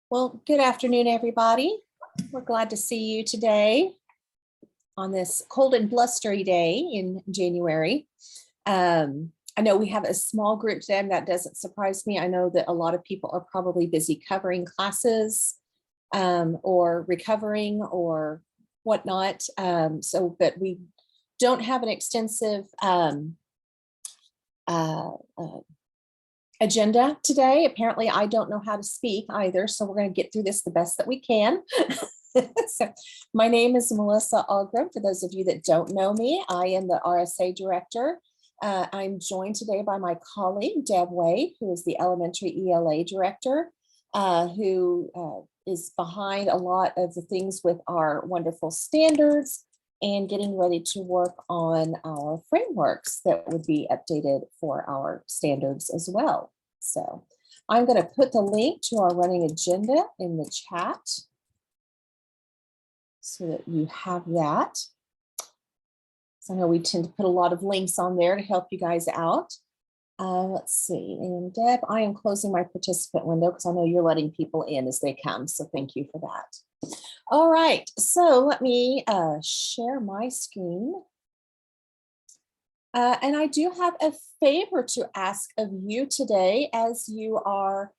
Well, good afternoon, everybody. We're glad to see you today on this cold and blustery day in January. I know we have a small group today, and that doesn't surprise me. I know that a lot of people are probably busy covering classes or recovering or whatnot. But we don't have an extensive agenda today. Apparently, I don't know how to speak either, so we're going to get through this the best that we can. So, my name is Melissa Algrim. For those of you that don't know me, I am the RSA director. I'm joined today by my colleague, Deb Wade, who is the elementary ELA director, who is behind a lot of the things with our wonderful standards and getting ready to work on our frameworks that would be updated for our standards as well. So I'm going to put the link to our running agenda in the chat so that you have that. So I know we tend to put a lot of links on there to help you guys out. Let's see, and Deb, I am closing my participant window because I know you're letting people in as they come, so thank you for that. All right, so let me share my screen. And I do have a favor to ask of you today as you are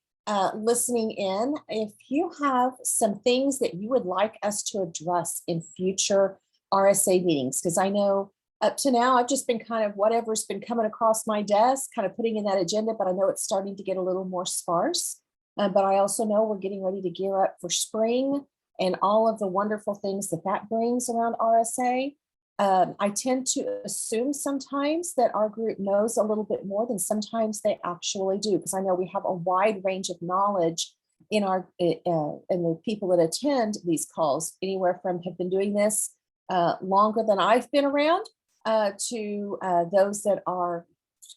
listening in. If you have some things that you would like us to address in future RSA meetings, because I know up to now, I've just been kind of whatever's been coming across my desk, kind of putting in that agenda, but I know it's starting to get a little more sparse. But I also know we're getting ready to gear up for spring and all of the wonderful things that that brings around RSA. I tend to assume sometimes that our group knows a little bit more than sometimes they actually do, because I know we have a wide range of knowledge in our in the people that attend these calls, anywhere from have been doing this longer than I've been around to those that are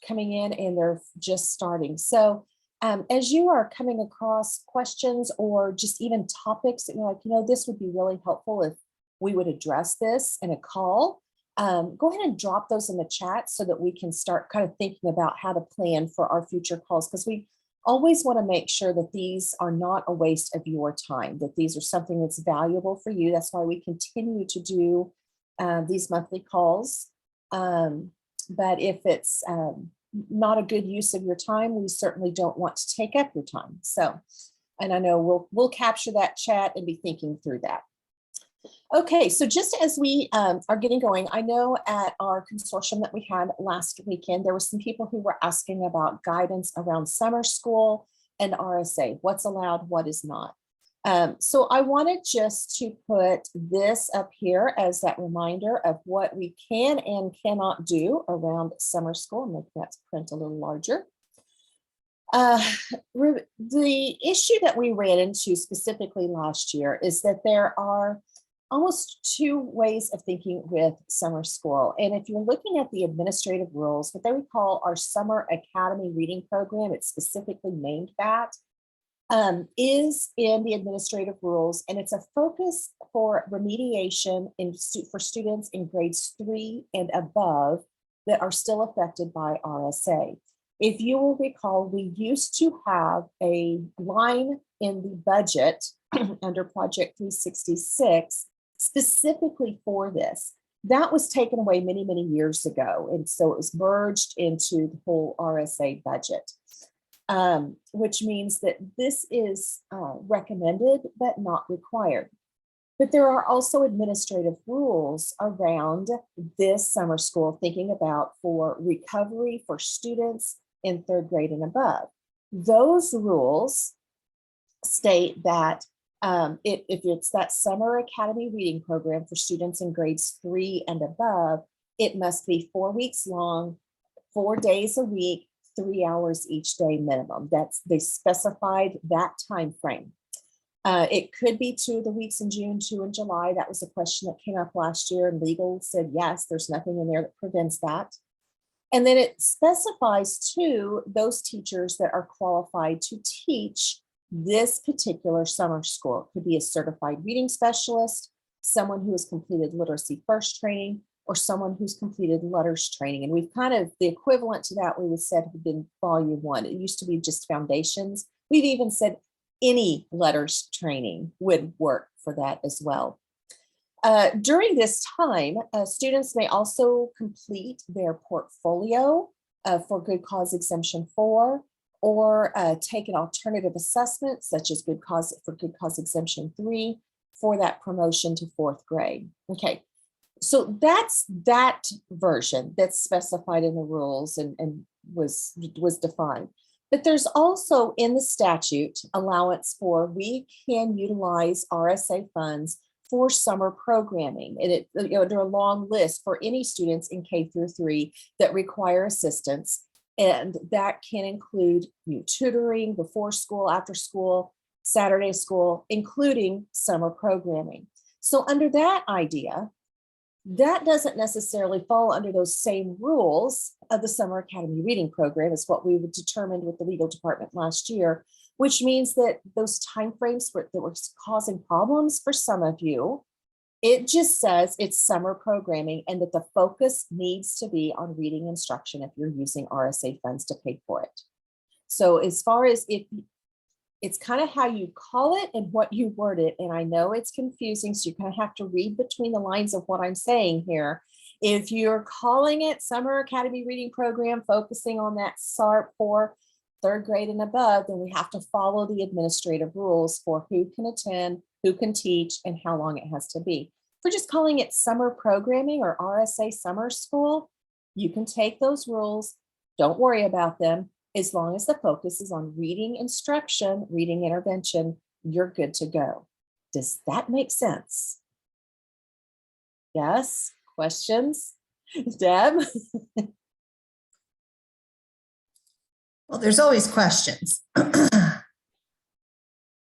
coming in and they're just starting. So as you are coming across questions or just even topics that you're like, this would be really helpful if we would address this in a call, go ahead and drop those in the chat so that we can start kind of thinking about how to plan for our future calls, because we always want to make sure that these are not a waste of your time, that these are something that's valuable for you. That's why we continue to do these monthly calls. But if it's not a good use of your time, we certainly don't want to take up your time. So, and I know we'll capture that chat and be thinking through that. Okay, so just as we are getting going, I know at our consortium that we had last weekend, there were some people who were asking about guidance around summer school and RSA, what's allowed, what is not. So I wanted just to put this up here as that reminder of what we can and cannot do around summer school. Make that print a little larger. The issue that we ran into specifically last year is that there are almost two ways of thinking with summer school. And if you're looking at the administrative rules, what they would call our Summer Academy Reading Program, it's specifically named that, is in the administrative rules, and it's a focus for remediation for students in grades 3 and above that are still affected by RSA. If you will recall, we used to have a line in the budget under Project 366 specifically for this. That was taken away many, many years ago, and so it was merged into the whole RSA budget. Which means that this is recommended but not required. But there are also administrative rules around this summer school, thinking about for recovery for students in 3rd grade and above. Those rules state that if it's that Summer Academy Reading Program for students in grades 3 and above, it must be 4 weeks long, 4 days a week, 3 hours each day minimum. They specified that time frame. It could be 2 of the weeks in June, 2 in July. That was a question that came up last year, and legal said yes, there's nothing in there that prevents that. And then it specifies too those teachers that are qualified to teach this particular summer school. It could be a certified reading specialist, someone who has completed literacy first training, or someone who's completed letters training. And we've kind of, the equivalent to that we would said had been volume 1. It used to be just foundations. We've even said any letters training would work for that as well. During this time, students may also complete their portfolio for Good Cause Exemption 4, or take an alternative assessment such as Good Cause Exemption 3 for that promotion to 4th grade. Okay, so that's that version that's specified in the rules and was defined. But there's also in the statute allowance for, we can utilize RSA funds for summer programming. And there are a long list for any students in K through 3 that require assistance. And that can include tutoring, before school, after school, Saturday school, including summer programming. So under that idea, that doesn't necessarily fall under those same rules of the Summer Academy Reading Program as what we determined with the legal department last year, which means that those timeframes that were causing problems for some of you, it just says it's summer programming and that the focus needs to be on reading instruction if you're using RSA funds to pay for it. So as far as it's kind of how you call it and what you word it. And I know it's confusing, so you kind of have to read between the lines of what I'm saying here. If you're calling it Summer Academy Reading Program, focusing on that SARP for 3rd grade and above, then we have to follow the administrative rules for who can attend, who can teach, and how long it has to be. If we're just calling it summer programming or RSA summer school, you can take those rules, don't worry about them. As long as the focus is on reading instruction, reading intervention, you're good to go. Does that make sense? Yes? Questions? Deb? Well, there's always questions.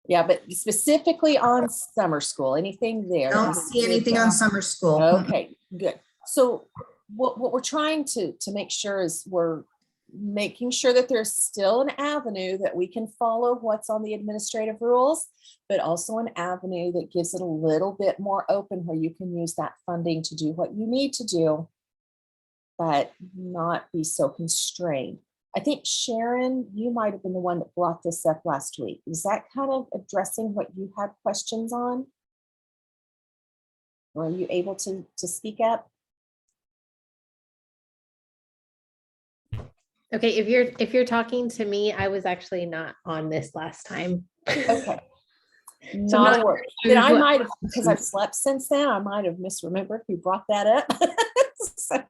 Yeah, but specifically on summer school, anything there? I don't see anything on summer school. Okay, good. So what we're trying to make sure is we're making sure that there's still an avenue that we can follow what's on the administrative rules, but also an avenue that gives it a little bit more open where you can use that funding to do what you need to do, but not be so constrained. I think Sharon, you might have been the one that brought this up last week. Is that kind of addressing what you had questions on? Or are you able to speak up? Okay, if you're talking to me, I was actually not on this last time. Okay. So Not a word. Then I might have, because I've slept since then, I might have misremembered who brought that up. So,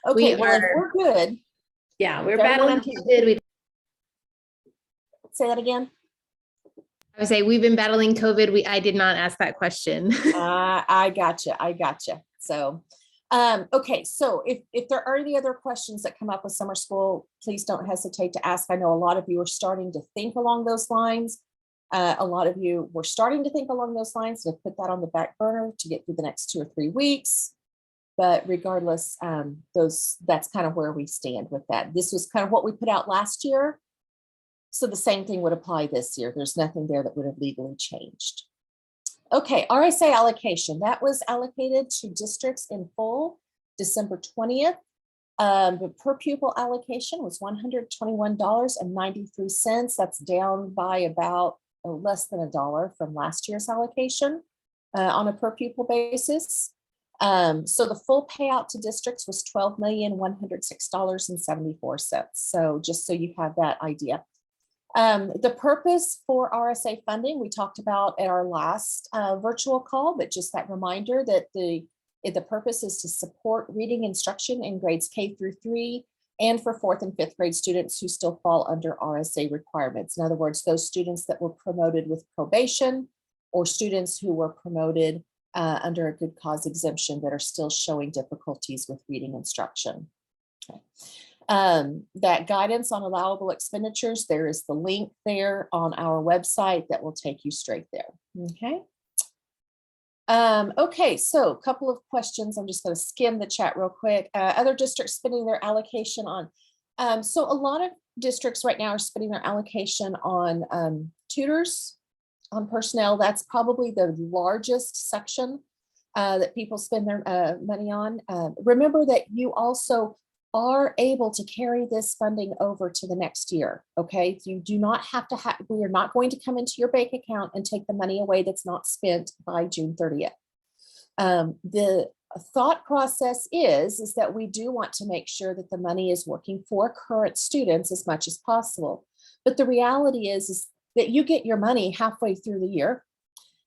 okay, well, if we're good. Yeah, we're battling COVID. Say that again. I would say we've been battling COVID. I did not ask that question. I gotcha. So, okay. So if there are any other questions that come up with summer school, please don't hesitate to ask. I know a lot of you are starting to think along those lines. A lot of you were starting to think along those lines, so put that on the back burner to get through the next 2 or 3 weeks. But regardless, that's kind of where we stand with that. This was kind of what we put out last year. So the same thing would apply this year. There's nothing there that would have legally changed. Okay, RSA allocation. That was allocated to districts in full December 20th. The per pupil allocation was $121.93. That's down by about less than $1 from last year's allocation on a per pupil basis. So the full payout to districts was $12,106.74. So just so you have that idea. The purpose for RSA funding, we talked about at our last virtual call, but just that reminder that the purpose is to support reading instruction in grades K through 3 and for 4th and 5th grade students who still fall under RSA requirements. In other words, those students that were promoted with probation or students who were promoted under a good cause exemption that are still showing difficulties with reading instruction. Okay. That guidance on allowable expenditures, there is the link there on our website that will take you straight there. Okay. Okay, so a couple of questions. I'm just going to skim the chat real quick. Other districts spending their allocation on. So a lot of districts right now are spending their allocation on tutors, on personnel. That's probably the largest section that people spend their money on. Remember that you also are able to carry this funding over to the next year. Okay, you do not have to have, we are not going to come into your bank account and take the money away that's not spent by June 30th. The thought process is that we do want to make sure that the money is working for current students as much as possible. But the reality is that you get your money halfway through the year.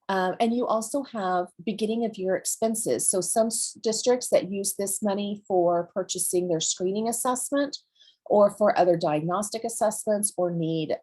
And you also have beginning of year expenses. So some districts that use this money for purchasing their screening assessment or for other diagnostic assessments, or need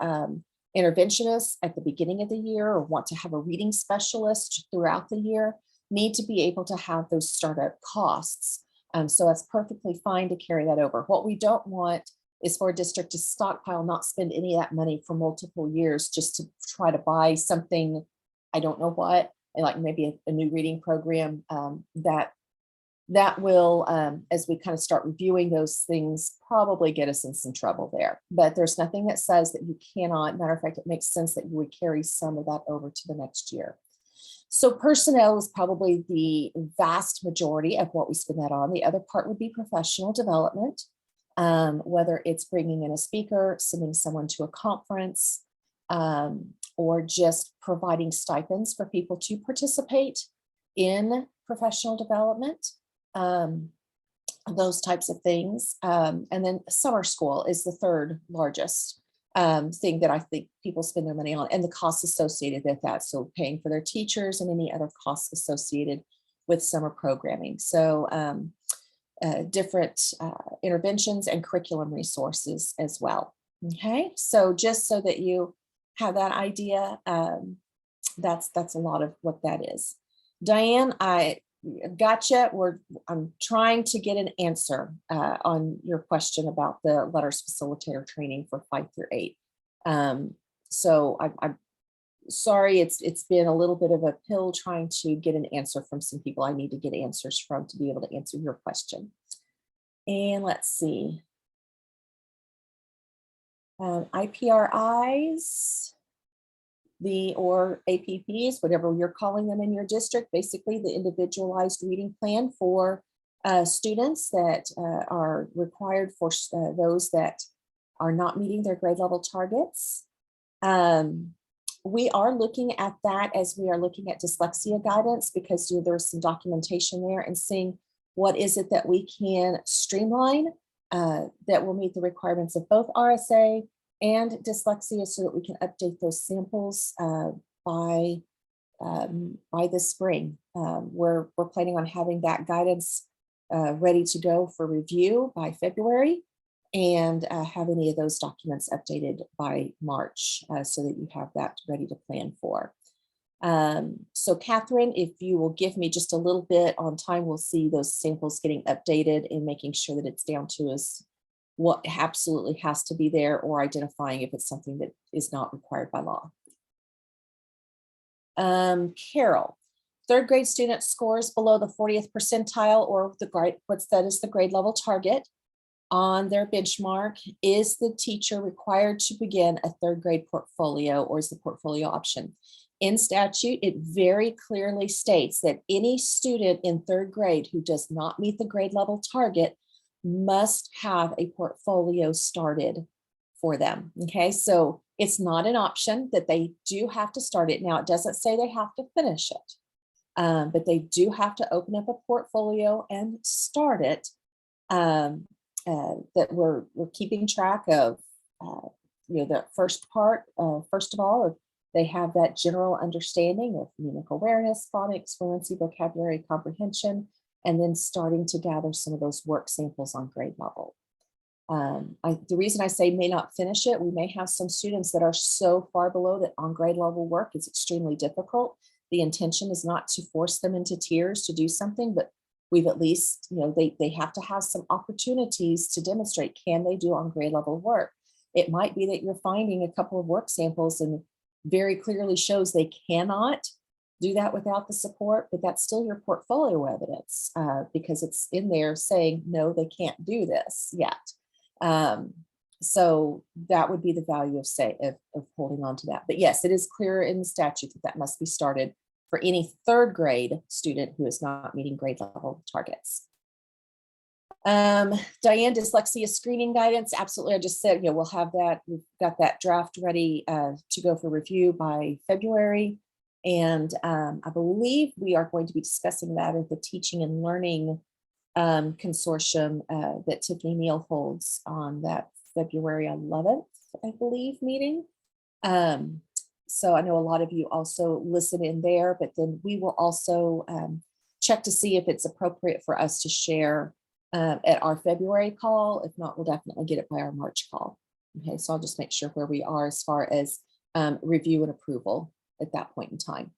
interventionists at the beginning of the year, or want to have a reading specialist throughout the year, need to be able to have those startup costs. So that's perfectly fine to carry that over. What we don't want is for a district to stockpile, not spend any of that money for multiple years just to try to buy something, I don't know what, like maybe a new reading program, that will, as we kind of start reviewing those things, probably get us in some trouble there. But there's nothing that says that you cannot. Matter of fact, it makes sense that you would carry some of that over to the next year. So personnel is probably the vast majority of what we spend that on. The other part would be professional development, whether it's bringing in a speaker, sending someone to a conference, or just providing stipends for people to participate in professional development, those types of things. And then summer school is the third largest thing that I think people spend their money on, and the costs associated with that. So paying for their teachers and any other costs associated with summer programming. So different interventions and curriculum resources as well. Okay, so just so that you have that idea, that's a lot of what that is. Diane, I gotcha. I'm trying to get an answer on your question about the letters facilitator training for 5 through 8. So I'm sorry, it's been a little bit of a pill trying to get an answer from some people I need to get answers from to be able to answer your question. And let's see. IPRIs, or APPs, whatever you're calling them in your district, basically the individualized reading plan for students that are required for those that are not meeting their grade level targets. We are looking at that as we are looking at dyslexia guidance, because there's some documentation there, and seeing what is it that we can streamline that will meet the requirements of both RSA and dyslexia, so that we can update those samples by this spring. We're planning on having that guidance ready to go for review by February, and have any of those documents updated by March, so that you have that ready to plan for. So Catherine, if you will give me just a little bit on time, we'll see those samples getting updated and making sure that it's down to us what absolutely has to be there, or identifying if it's something that is not required by law. Carol, third grade student scores below the 40th percentile, or the grade, what's that is the grade level target on their benchmark. Is the teacher required to begin a third grade portfolio, or is the portfolio option? In statute, it very clearly states that any student in third grade who does not meet the grade level target must have a portfolio started for them. Okay, so it's not an option, that they do have to start it. Now, it doesn't say they have to finish it, but they do have to open up a portfolio and start it. That we're keeping track of, the first part. First of all, they have that general understanding of numerical awareness, phonics, fluency, vocabulary, comprehension, and then starting to gather some of those work samples on grade level. The reason I say may not finish it, we may have some students that are so far below that on grade level work is extremely difficult. The intention is not to force them into tears to do something, but we've at least, they have to have some opportunities to demonstrate, can they do on grade level work? It might be that you're finding a couple of work samples and very clearly shows they cannot do that without the support, but that's still your portfolio evidence, because it's in there saying, no, they can't do this yet. So that would be the value of holding on to that. But yes, it is clear in the statute that must be started for any third grade student who is not meeting grade level targets. Diane, dyslexia screening guidance. Absolutely. I just said, we'll have that. We've got that draft ready to go for review by February. And I believe we are going to be discussing that at the Teaching and Learning Consortium that Tiffany Neal holds on that February 11th, I believe, meeting. So I know a lot of you also listen in there, but then we will also check to see if it's appropriate for us to share at our February call. If not, we'll definitely get it by our March call. Okay, so I'll just make sure where we are as far as review and approval at that point in time.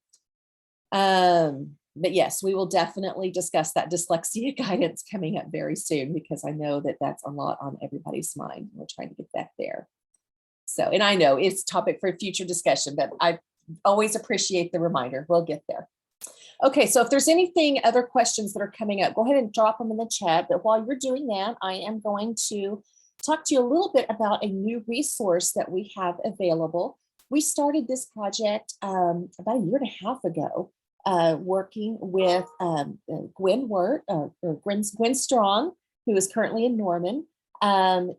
But yes, we will definitely discuss that dyslexia guidance coming up very soon, because I know that that's a lot on everybody's mind. We're trying to get that there. So, and I know it's a topic for future discussion, but I always appreciate the reminder. We'll get there. Okay, so if there's other questions that are coming up, go ahead and drop them in the chat. But while you're doing that, I am going to talk to you a little bit about a new resource that we have available. We started this project about a year and a half ago, working with Gwen Strong, who is currently in Norman.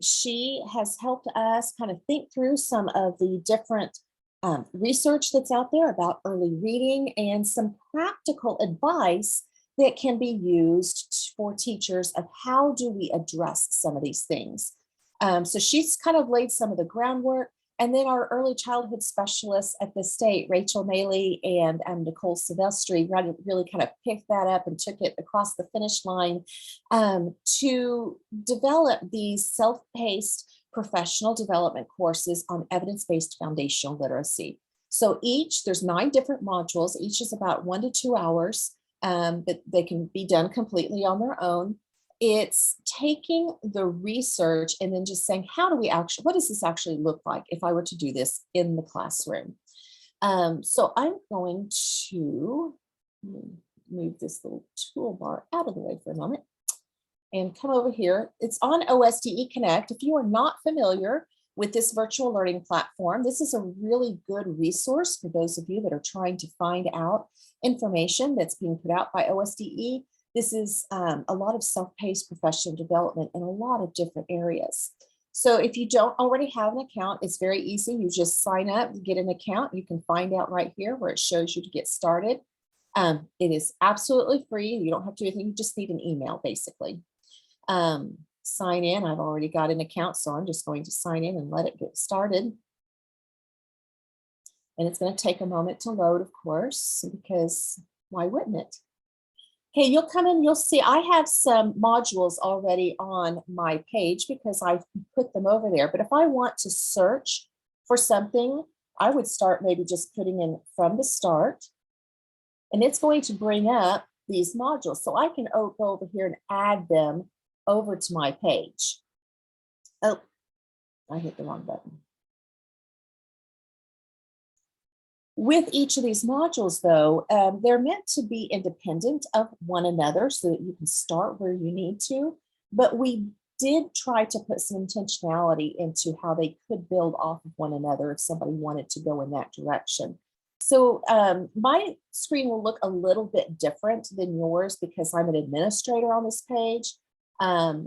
She has helped us kind of think through some of the different research that's out there about early reading and some practical advice that can be used for teachers of how do we address some of these things. So she's kind of laid some of the groundwork. And then our early childhood specialists at the state, Rachel Maley and Nicole Silvestri, really kind of picked that up and took it across the finish line to develop these self-paced professional development courses on evidence-based foundational literacy. So there's 9 different modules. Each is about 1 to 2 hours, but they can be done completely on their own. It's taking the research and then just saying, what does this actually look like if I were to do this in the classroom? So I'm going to move this little toolbar out of the way for a moment and come over here. It's on OSDE Connect. If you are not familiar with this virtual learning platform, this is a really good resource for those of you that are trying to find out information that's being put out by OSDE. This is a lot of self-paced professional development in a lot of different areas. So if you don't already have an account, it's very easy. You just sign up, get an account. You can find out right here where it shows you to get started. It is absolutely free. You don't have to do anything. You just need an email, basically. Sign in. I've already got an account, so I'm just going to sign in and let it get started. And it's going to take a moment to load, of course, because why wouldn't it? Okay, you'll come in, you'll see I have some modules already on my page because I've put them over there. But if I want to search for something, I would start maybe just putting in from the start. And it's going to bring up these modules. So I can go over here and add them over to my page. Oh, I hit the wrong button. With each of these modules, though, they're meant to be independent of one another so that you can start where you need to. But we did try to put some intentionality into how they could build off of one another if somebody wanted to go in that direction. So my screen will look a little bit different than yours because I'm an administrator on this page. But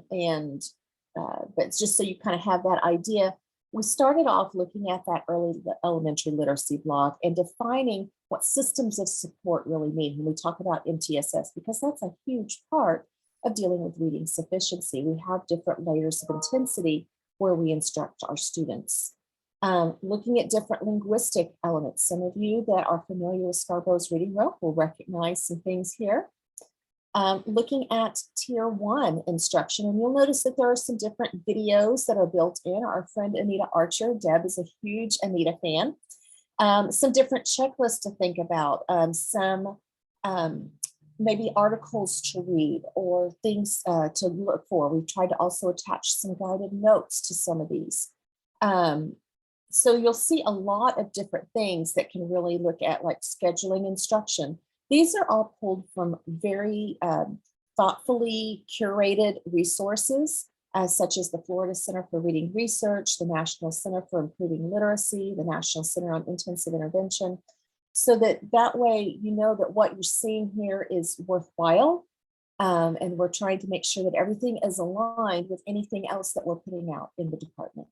it's just so you kind of have that idea. We started off looking at that early elementary literacy block and defining what systems of support really mean when we talk about MTSS, because that's a huge part of dealing with reading sufficiency. We have different layers of intensity where we instruct our students. Looking at different linguistic elements. Some of you that are familiar with Scarborough's reading rope will recognize some things here. Looking at tier 1 instruction, and you'll notice that there are some different videos that are built in. Our friend Anita Archer, Deb, is a huge Anita fan. Some different checklists to think about, some maybe articles to read or things to look for. We've tried to also attach some guided notes to some of these. So you'll see a lot of different things that can really look at, like scheduling instruction. These are all pulled from very thoughtfully curated resources, such as the Florida Center for Reading Research, the National Center for Improving Literacy, the National Center on Intensive Intervention, so that way you know that what you're seeing here is worthwhile. And we're trying to make sure that everything is aligned with anything else that we're putting out in the department.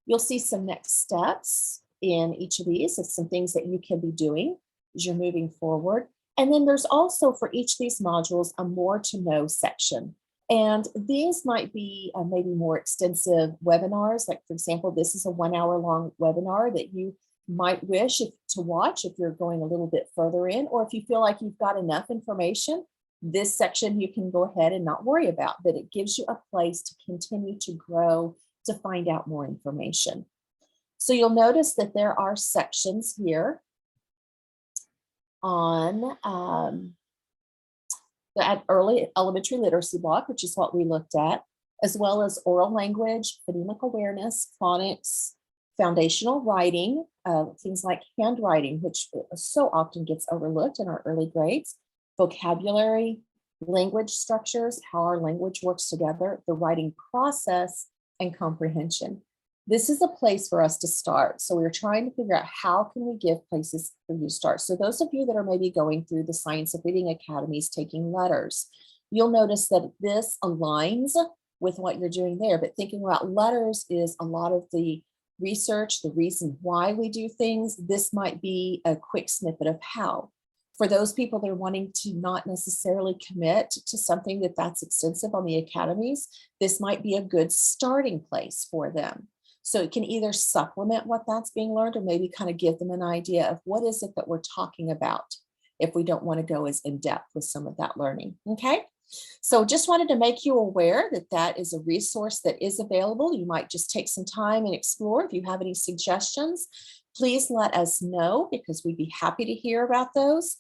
You'll see some next steps in each of these. It's some things that you can be doing as you're moving forward. And then there's also for each of these modules a more to know section. And these might be maybe more extensive webinars. Like for example, this is a 1 hour long webinar that you might wish to watch if you're going a little bit further in, or if you feel like you've got enough information, this section you can go ahead and not worry about, but it gives you a place to continue to grow, to find out more information. So you'll notice that there are sections here on the early elementary literacy block, which is what we looked at, as well as oral language, phonemic awareness, phonics, foundational writing, things like handwriting, which so often gets overlooked in our early grades, vocabulary, language structures, how our language works together, the writing process, and comprehension. This is a place for us to start. So we're trying to figure out how can we give places for you to start. So those of you that are maybe going through the Science of Reading Academies, taking letters, you'll notice that this aligns with what you're doing there. But thinking about letters is a lot of the research, the reason why we do things. This might be a quick snippet of how. For those people that are wanting to not necessarily commit to something that's extensive on the academies, this might be a good starting place for them. So it can either supplement what that's being learned or maybe kind of give them an idea of what is it that we're talking about if we don't want to go as in depth with some of that learning. Okay. So just wanted to make you aware that that is a resource that is available. You might just take some time and explore. If you have any suggestions, please let us know because we'd be happy to hear about those.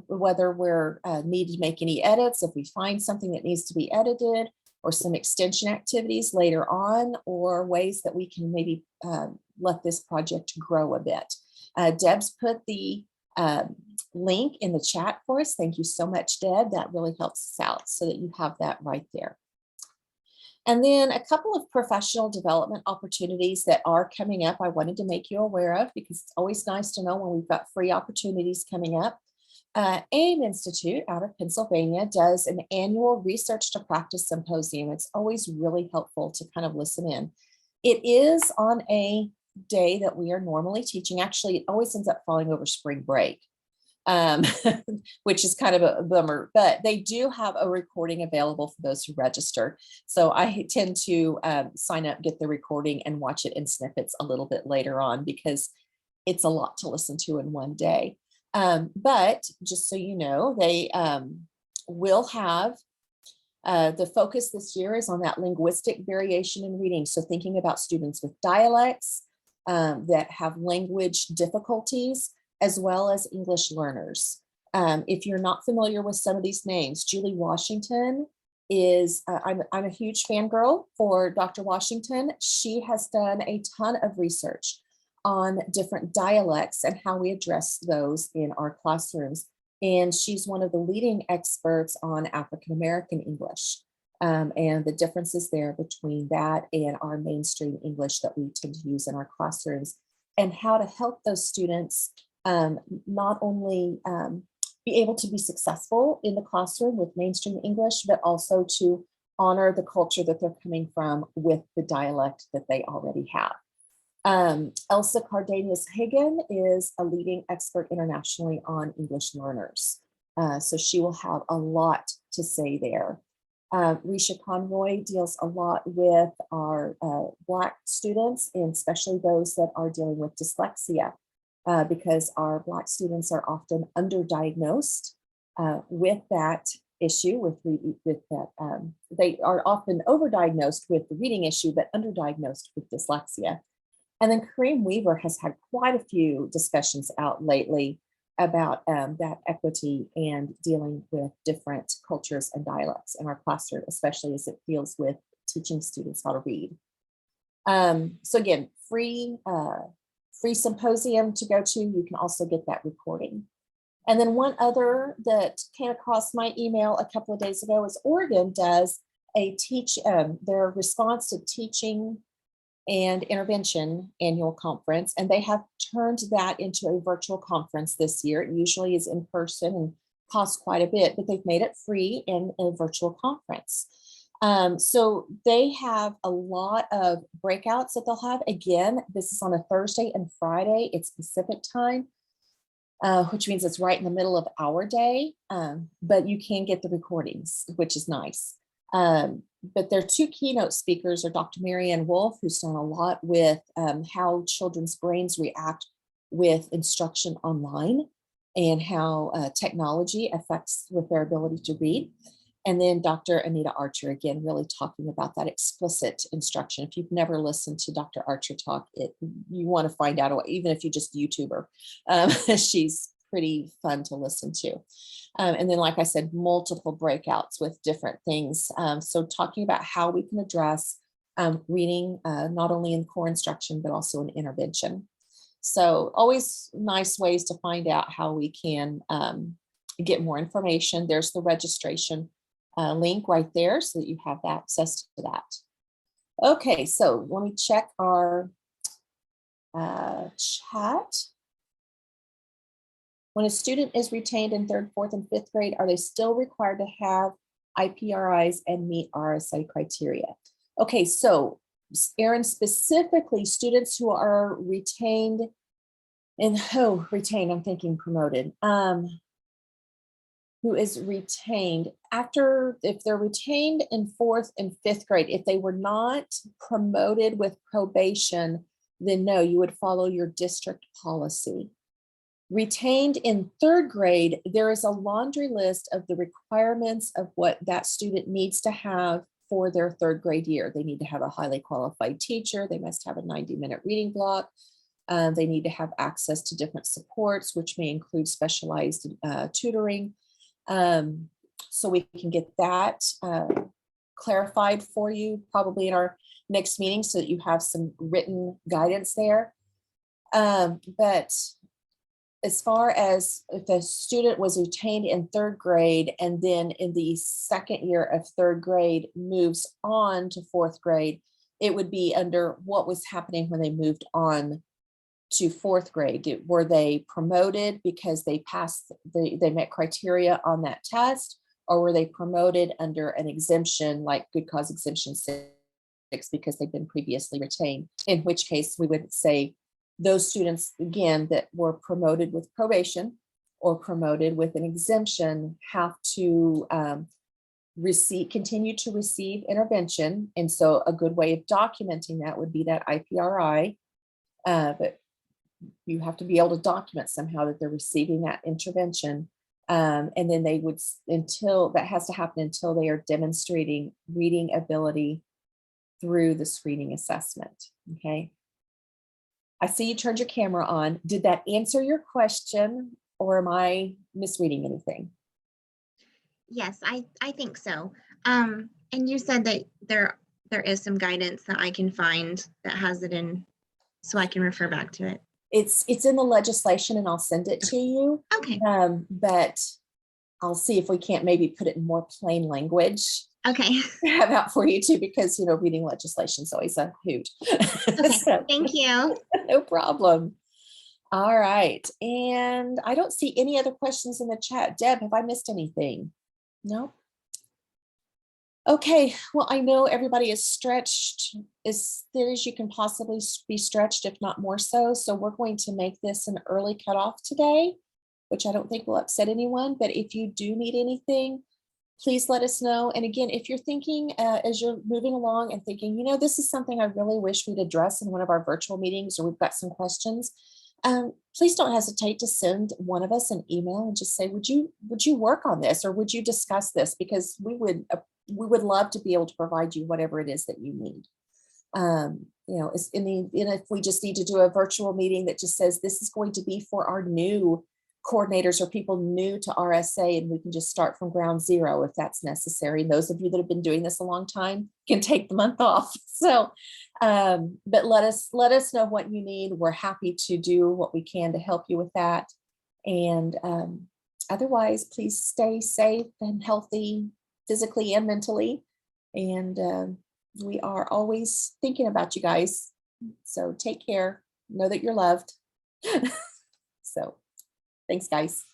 Whether we're need to make any edits, if we find something that needs to be edited, or some extension activities later on, or ways that we can maybe let this project grow a bit. Deb's put the link in the chat for us. Thank you so much, Deb. That really helps us out so that you have that right there. And then a couple of professional development opportunities that are coming up I wanted to make you aware of because it's always nice to know when we've got free opportunities coming up. AIM Institute out of Pennsylvania does an annual Research to Practice Symposium. It's always really helpful to kind of listen in. It is on a day that we are normally teaching. Actually, it always ends up falling over spring break, which is kind of a bummer, but they do have a recording available for those who register. So I tend to sign up, get the recording and watch it in snippets a little bit later on because it's a lot to listen to in one day. But just so you know, they will have the focus this year is on that linguistic variation in reading. So thinking about students with dialects that have language difficulties, as well as English learners. If you're not familiar with some of these names, Julie Washington is, I'm a huge fangirl for Dr. Washington. She has done a ton of research on different dialects and how we address those in our classrooms. And she's one of the leading experts on African-American English and the differences there between that and our mainstream English that we tend to use in our classrooms and how to help those students not only be able to be successful in the classroom with mainstream English, but also to honor the culture that they're coming from with the dialect that they already have. Elsa Cardenas Hagen is a leading expert internationally on English learners. So she will have a lot to say there. Risha Conroy deals a lot with our Black students, and especially those that are dealing with dyslexia, because our Black students are often underdiagnosed with that issue, with that. They are often overdiagnosed with the reading issue, but underdiagnosed with dyslexia. And then Kareem Weaver has had quite a few discussions out lately about that equity and dealing with different cultures and dialects in our classroom, especially as it deals with teaching students how to read. So again, free symposium to go to. You can also get that recording. And then one other that came across my email a couple of days ago is Oregon does a their response to teaching and intervention annual conference, and they have turned that into a virtual conference this year. It usually is in person and cost quite a bit, but they've made it free in a virtual conference. So they have a lot of breakouts that they'll have. Again, this is on a Thursday and Friday. It's Pacific time, which means it's right in the middle of our day. But you can get the recordings, which is nice. But their two keynote speakers are Dr. Marianne Wolf, who's done a lot with how children's brains react with instruction online and how technology affects with their ability to read. And then Dr. Anita Archer, again, really talking about that explicit instruction. If you've never listened to Dr. Archer talk, you want to find out, even if you just YouTube her. She's pretty fun to listen to. And then, like I said, multiple breakouts with different things. So talking about how we can address reading, not only in core instruction, but also in intervention. So always nice ways to find out how we can get more information. There's the registration link right there so that you have access to that. Okay, so let me check our chat. When a student is retained in 3rd, 4th, and 5th grade, are they still required to have IPRIs and meet RSA criteria? Okay, so Erin, specifically students who are retained retained, I'm thinking promoted, who is retained if they're retained in 4th and 5th grade, if they were not promoted with probation, then no, you would follow your district policy. Retained in 3rd grade, there is a laundry list of the requirements of what that student needs to have for their 3rd grade year. They need to have a highly qualified teacher. They must have a 90-minute reading block. They need to have access to different supports, which may include specialized tutoring. So we can get that clarified for you probably in our next meeting so that you have some written guidance there. But as far as if a student was retained in 3rd grade and then in the 2nd year of 3rd grade moves on to 4th grade, it would be under what was happening when they moved on to 4th grade. Were they promoted because they passed, they met criteria on that test, or were they promoted under an exemption like good cause exemption 6 because they've been previously retained, in which case we would say those students, again, that were promoted with probation or promoted with an exemption have to continue to receive intervention. And so a good way of documenting that would be that IPRI, but you have to be able to document somehow that they're receiving that intervention. And then they would, that has to happen until they are demonstrating reading ability through the screening assessment, okay? I see you turned your camera on. Did that answer your question, or am I misreading anything? Yes, I think so. And you said that there is some guidance that I can find that has it in, so I can refer back to it. It's in the legislation and I'll send it to you. Okay. But I'll see if we can't maybe put it in more plain language. Okay. Have that for you too, because reading legislation is always a hoot. Okay. So, thank you. no problem. All right. And I don't see any other questions in the chat. Deb, have I missed anything? No. Okay. Well, I know everybody is stretched as thin as you can possibly be stretched, if not more so. So we're going to make this an early cutoff today, which I don't think will upset anyone. But if you do need anything, please let us know. And again, if you're thinking as you're moving along and thinking, this is something I really wish we'd address in one of our virtual meetings, or we've got some questions, please don't hesitate to send one of us an email and just say, would you work on this, or would you discuss this? Because we would love to be able to provide you whatever it is that you need. If we just need to do a virtual meeting that just says this is going to be for our new coordinators or people new to RSA, and we can just start from ground zero if that's necessary. And those of you that have been doing this a long time can take the month off. So, but let us know what you need. We're happy to do what we can to help you with that. And otherwise, please stay safe and healthy, physically and mentally. And we are always thinking about you guys. So take care. Know that you're loved. So thanks, guys.